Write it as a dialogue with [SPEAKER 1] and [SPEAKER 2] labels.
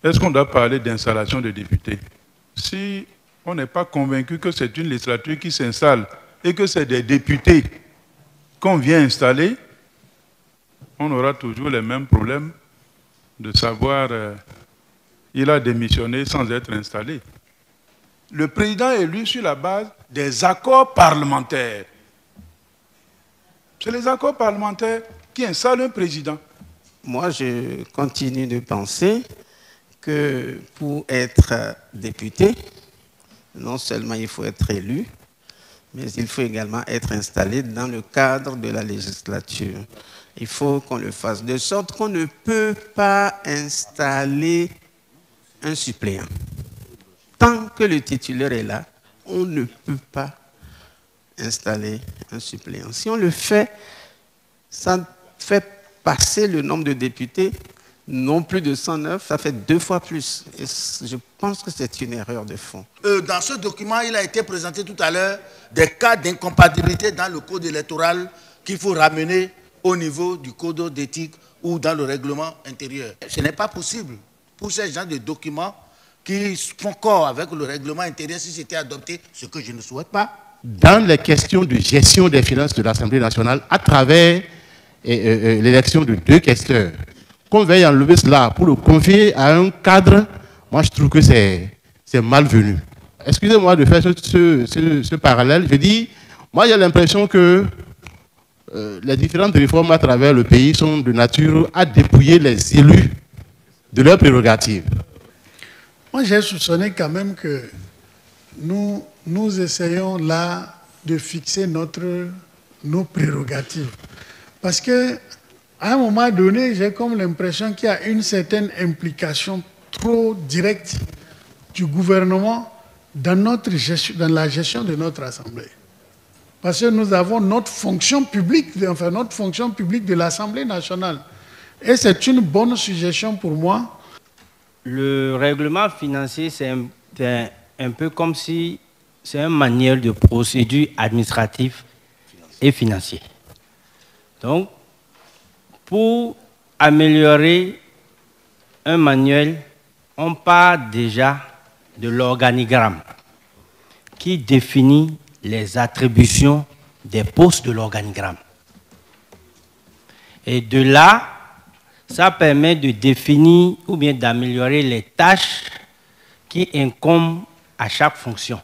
[SPEAKER 1] Est-ce qu'on doit parler d'installation de députés? Si on n'est pas convaincu que c'est une législature qui s'installe et que c'est des députés qu'on vient installer, on aura toujours les mêmes problèmes de savoir il a démissionné sans être installé. Le président est élu sur la base des accords parlementaires. C'est les accords parlementaires qui installent un président.
[SPEAKER 2] Moi, je continue de penser que pour être député, non seulement il faut être élu, mais il faut également être installé dans le cadre de la législature. Il faut qu'on le fasse de sorte qu'on ne peut pas installer un suppléant. Tant que le titulaire est là, on ne peut pas installer un suppléant. Si on le fait, ça fait passer le nombre de députés, non plus de 109, ça fait 2 fois plus. Et je pense que c'est une erreur de fond.
[SPEAKER 3] Dans ce document, il a été présenté tout à l'heure des cas d'incompatibilité dans le code électoral qu'il faut ramener au niveau du code d'éthique ou dans le règlement intérieur. Ce n'est pas possible pour ces gens de documents qui font corps avec le règlement intérieur si c'était adopté, ce que je ne souhaite pas.
[SPEAKER 4] Dans les questions de gestion des finances de l'Assemblée nationale, à travers l'élection de 2 questeurs, qu'on veuille enlever cela pour le confier à un cadre, moi je trouve que c'est malvenu. Excusez-moi de faire ce parallèle. Je dis, moi j'ai l'impression que les différentes réformes à travers le pays sont de nature à dépouiller les élus de leurs prérogatives.
[SPEAKER 5] Moi j'ai soupçonné quand même que nous essayons là de fixer nos prérogatives. Parce qu'à un moment donné, j'ai comme l'impression qu'il y a une certaine implication trop directe du gouvernement dans la gestion de notre Assemblée. Parce que nous avons notre fonction publique, enfin notre fonction publique de l'Assemblée nationale. Et c'est une bonne suggestion pour moi.
[SPEAKER 6] Le règlement financier, c'est un peu comme si c'est un manuel de procédure administrative et financière. Donc, pour améliorer un manuel, on part déjà de l'organigramme qui définit les attributions des postes de l'organigramme. Et de là, ça permet de définir ou bien d'améliorer les tâches qui incombent à chaque fonction.